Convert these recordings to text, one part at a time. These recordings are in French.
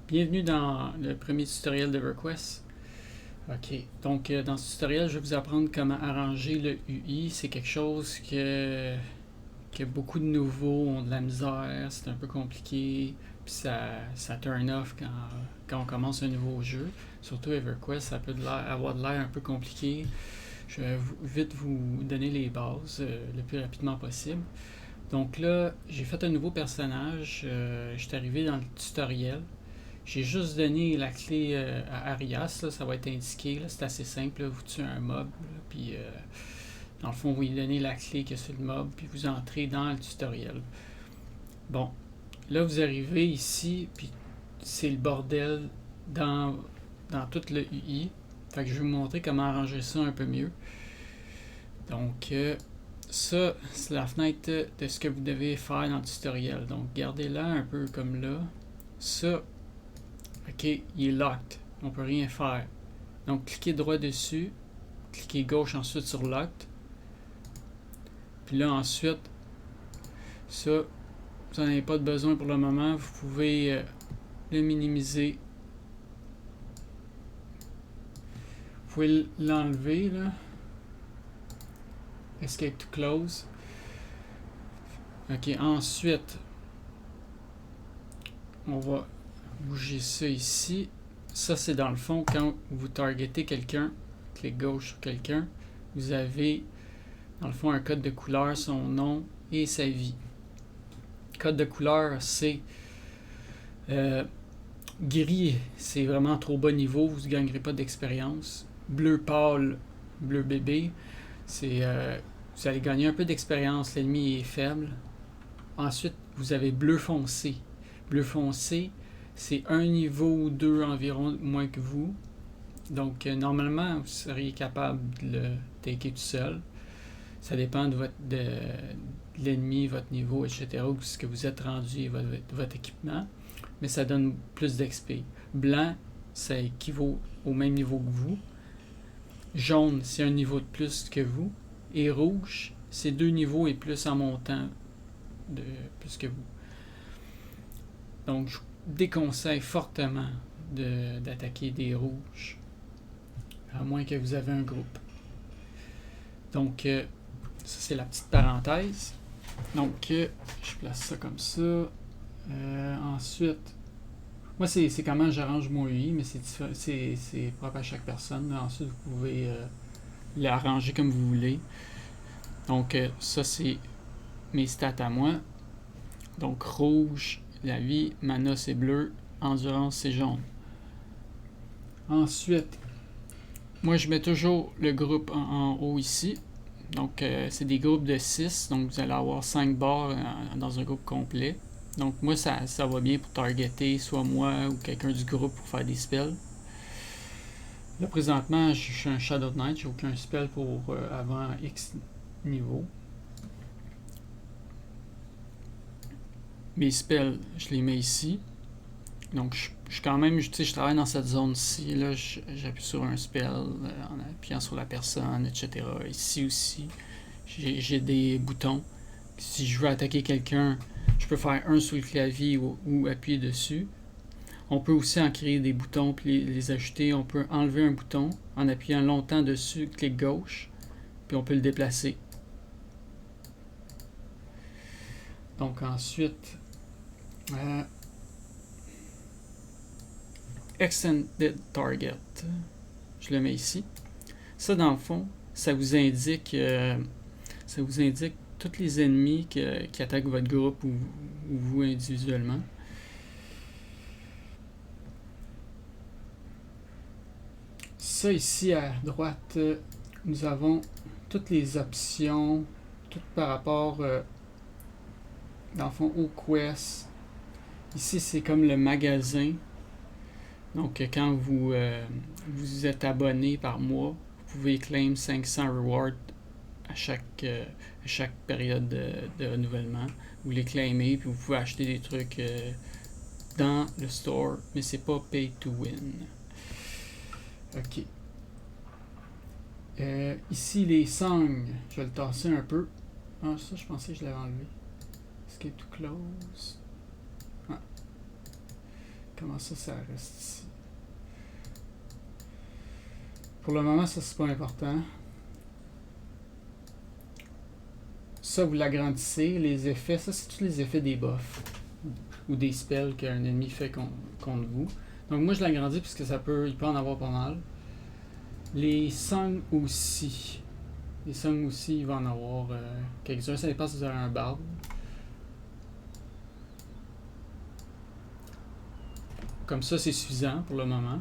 Bienvenue dans le premier tutoriel d'EverQuest. Ok, donc dans ce tutoriel, je vais vous apprendre comment arranger le UI. C'est quelque chose que beaucoup de nouveaux ont de la misère, c'est un peu compliqué, puis ça turn off quand on commence un nouveau jeu. Surtout EverQuest, ça peut avoir de l'air un peu compliqué. Je vais vite vous donner les bases le plus rapidement possible. Donc là, j'ai fait un nouveau personnage, je suis arrivé dans le tutoriel. J'ai juste donné la clé à Arias, là, ça va être indiqué, c'est assez simple, là, vous tuez un mob, là, puis dans le fond vous lui donnez la clé que c'est le mob, puis vous entrez dans le tutoriel. Bon, là vous arrivez ici, puis c'est le bordel dans tout le UI, fait que je vais vous montrer comment arranger ça un peu mieux. Donc ça, c'est la fenêtre de ce que vous devez faire dans le tutoriel, donc gardez-la un peu comme là. Ça, ok, il est locked. On peut rien faire. Donc, cliquez droit dessus. Cliquez gauche ensuite sur locked. Puis là, ensuite, ça, vous n'en avez pas de besoin pour le moment. Vous pouvez le minimiser. Vous pouvez l'enlever, là. Escape to close. Ok, ensuite, on va bouger ça ici. Ça, c'est dans le fond, quand vous targetez quelqu'un, clic gauche sur quelqu'un, vous avez dans le fond un code de couleur, son nom et sa vie. Code de couleur, c'est gris, c'est vraiment trop bas niveau, vous ne gagnerez pas d'expérience. Bleu pâle, bleu bébé, c'est vous allez gagner un peu d'expérience, l'ennemi est faible. Ensuite, vous avez bleu foncé. Bleu foncé, c'est un niveau ou deux environ moins que vous. Donc, normalement, vous seriez capable de le taker tout seul. Ça dépend de l'ennemi, votre niveau, etc., ou ce que vous êtes rendu et votre équipement. Mais ça donne plus d'XP. Blanc, ça équivaut au même niveau que vous. Jaune, c'est un niveau de plus que vous. Et rouge, c'est 2 niveaux et plus en montant de plus que vous. Donc, je vous déconseille fortement d'attaquer des rouges, à moins que vous avez un groupe. Donc, ça c'est la petite parenthèse. Donc, je place ça comme ça. Ensuite, moi c'est comment j'arrange mon UI, mais c'est propre à chaque personne. Ensuite, vous pouvez l'arranger comme vous voulez. Donc, ça c'est mes stats à moi. Donc, rouge, la vie, mana c'est bleu, endurance c'est jaune. Ensuite, moi je mets toujours le groupe en haut ici. Donc, c'est des groupes de 6, donc vous allez avoir 5 barres dans un groupe complet. Donc, moi, ça va bien pour targeter soit moi ou quelqu'un du groupe pour faire des spells. Là, présentement, je suis un Shadow Knight, j'ai aucun spell pour avant X niveau. Mes spells, je les mets ici. Donc, je quand même, je travaille dans cette zone-ci. Là, j'appuie sur un spell en appuyant sur la personne, etc. Ici aussi, j'ai des boutons. Si je veux attaquer quelqu'un, je peux faire un sur le clavier ou appuyer dessus. On peut aussi en créer des boutons puis les ajouter. On peut enlever un bouton en appuyant longtemps dessus, clic gauche, puis on peut le déplacer. Donc ensuite, Extended Target, je le mets ici. Ça, dans le fond, ça vous indique tous les ennemis qui attaquent votre groupe ou vous individuellement. Ça ici à droite, nous avons toutes les options, tout par rapport dans le fond au quest. Ici c'est comme le magasin. Donc quand vous êtes abonné par mois, vous pouvez claim 500 rewards à chaque période de renouvellement. Vous les claimez puis vous pouvez acheter des trucs dans le store, mais c'est pas pay to win. Ok. Ici les songs, je vais le tasser un peu. Ah, ça je pensais que je l'avais enlevé. Escape to close. Ah. comment ça reste ici. Pour le moment, ça c'est pas important. Ça, vous l'agrandissez. Les effets, ça c'est tous les effets des buffs ou des spells qu'un ennemi fait contre vous. Donc moi je l'agrandis parce que il peut en avoir pas mal. Les songs aussi. Les songs aussi, il va en avoir quelques-uns. Ça dépend si vous avez un barbe. Comme ça, c'est suffisant pour le moment.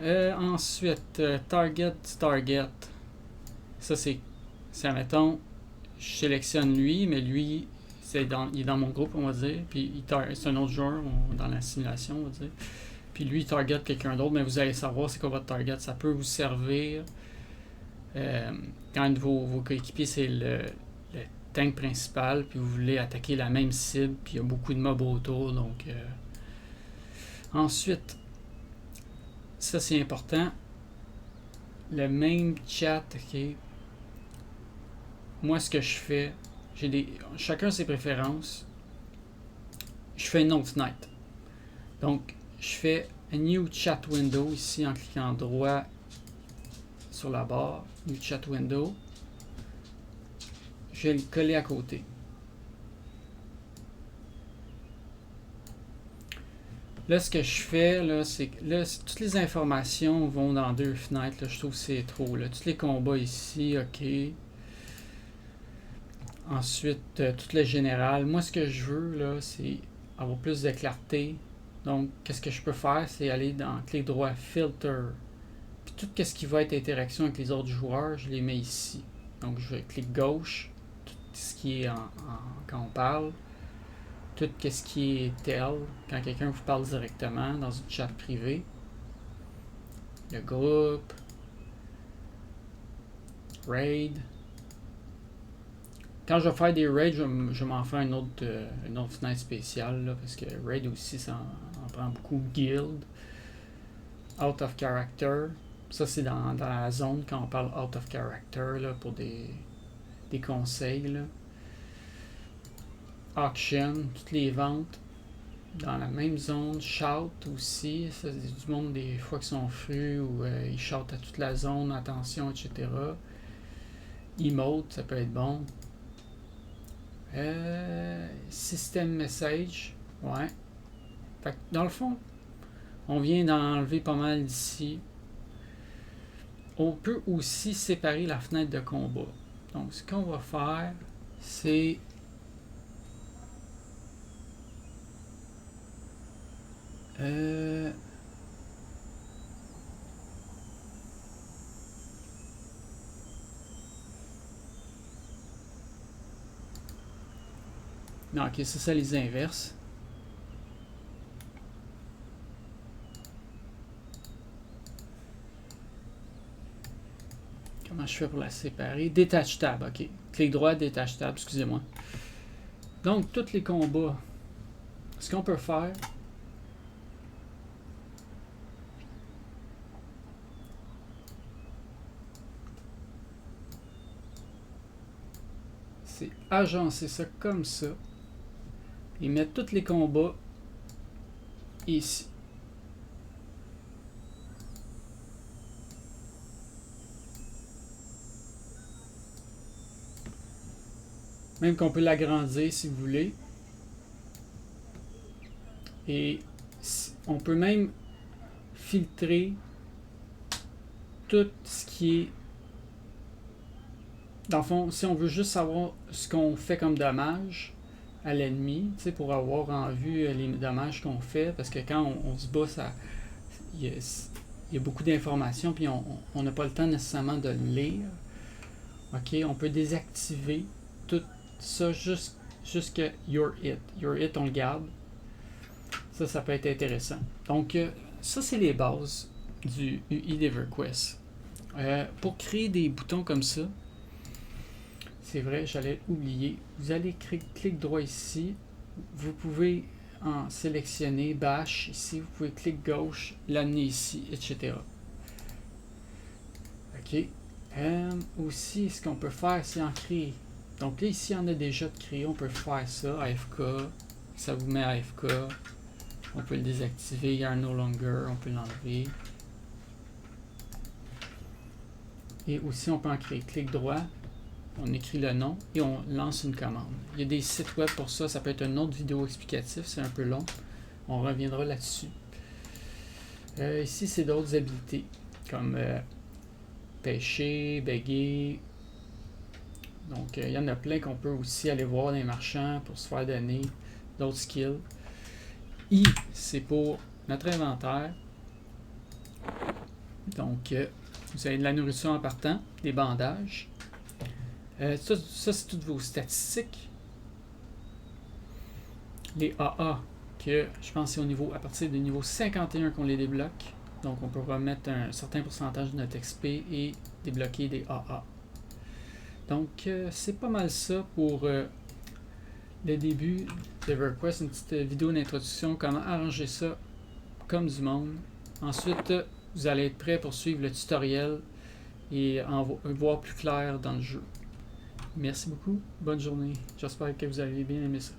Ensuite, target. Ça, c'est admettons, je sélectionne lui, mais lui, il est dans mon groupe, on va dire. Puis c'est un autre joueur dans la simulation, on va dire. Puis lui, il target quelqu'un d'autre, mais vous allez savoir c'est quoi votre target. Ça peut vous servir quand un de vos coéquipiers, c'est le tank principal, puis vous voulez attaquer la même cible, puis il y a beaucoup de mobs autour, donc... Ensuite, ça c'est important, le même chat, ok. Moi ce que je fais, chacun ses préférences, je fais une autre fenêtre. Donc je fais un new chat window ici en cliquant droit sur la barre, new chat window, je vais le coller à côté. Là, ce que je fais, là, c'est que là, toutes les informations vont dans deux fenêtres. Là, je trouve que c'est trop. Là. Tous les combats ici, ok. Ensuite, tout le général. Moi, ce que je veux, là, c'est avoir plus de clarté. Donc, qu'est-ce que je peux faire, c'est aller dans clic droit, filter. Puis tout ce qui va être interaction avec les autres joueurs, je les mets ici. Donc, je vais clic gauche, tout ce qui est quand on parle. Tout ce qui est tel, quand quelqu'un vous parle directement dans une chat privée. Le groupe. Raid. Quand je vais faire des raids, je vais m'en faire une autre fenêtre spéciale, là, parce que raid aussi, ça en prend beaucoup. Guild. Out of character. Ça, c'est dans la zone quand on parle out of character, là, pour des conseils, là. Auction, toutes les ventes dans la même zone. Shout aussi, ça c'est du monde des fois qui sont frus ou ils shoutent à toute la zone, attention, etc. Emote, ça peut être bon. System message, ouais. Fait que dans le fond, on vient d'enlever pas mal d'ici. On peut aussi séparer la fenêtre de combat. Donc ce qu'on va faire, c'est non, ok, c'est ça les inverses. Comment je fais pour la séparer? Détache tab, ok. Clic droit, détache tab, excusez-moi. Donc, tous les combats, ce qu'on peut faire, c'est agencer ça comme ça et mettre tous les combats ici. Même qu'on peut l'agrandir si vous voulez. Et on peut même filtrer tout ce qui est... Dans le fond, si on veut juste savoir ce qu'on fait comme dommage à l'ennemi, tu sais, pour avoir en vue les dommages qu'on fait, parce que quand on se bat, il y a beaucoup d'informations, puis on n'a pas le temps nécessairement de le lire. Ok, on peut désactiver tout ça jusque Your Hit. Your Hit, on le garde. Ça peut être intéressant. Donc, ça, c'est les bases du UI d'EverQuest. Pour créer des boutons comme ça, c'est vrai, j'allais oublier. Vous allez clic droit ici. Vous pouvez en sélectionner bash ici. Vous pouvez clic gauche, l'amener ici, etc. Ok. Aussi, ce qu'on peut faire, c'est en créer. Donc là, ici, on a déjà de créer. On peut faire ça, AFK. Ça vous met AFK. On peut le désactiver, Yarn No Longer, on peut l'enlever. Et aussi, on peut en créer. Clic droit, on écrit le nom et on lance une commande. Il y a des sites web pour ça, ça peut être une autre vidéo explicatif, c'est un peu long. On reviendra là-dessus. Ici, c'est d'autres habilités, comme pêcher, béguer. Donc, il y en a plein qu'on peut aussi aller voir dans les marchands pour se faire donner d'autres skills. I, c'est pour notre inventaire. Donc, vous avez de la nourriture en partant, des bandages. Ça c'est toutes vos statistiques. Les AA, que je pense c'est au niveau, à partir du niveau 51 qu'on les débloque. Donc, on peut remettre un certain pourcentage de notre XP et débloquer des AA. Donc, c'est pas mal ça pour le début d'EverQuest. Une petite vidéo d'introduction, comment arranger ça comme du monde. Ensuite, vous allez être prêt pour suivre le tutoriel et en voir plus clair dans le jeu. Merci beaucoup, bonne journée. J'espère que vous avez bien aimé ça.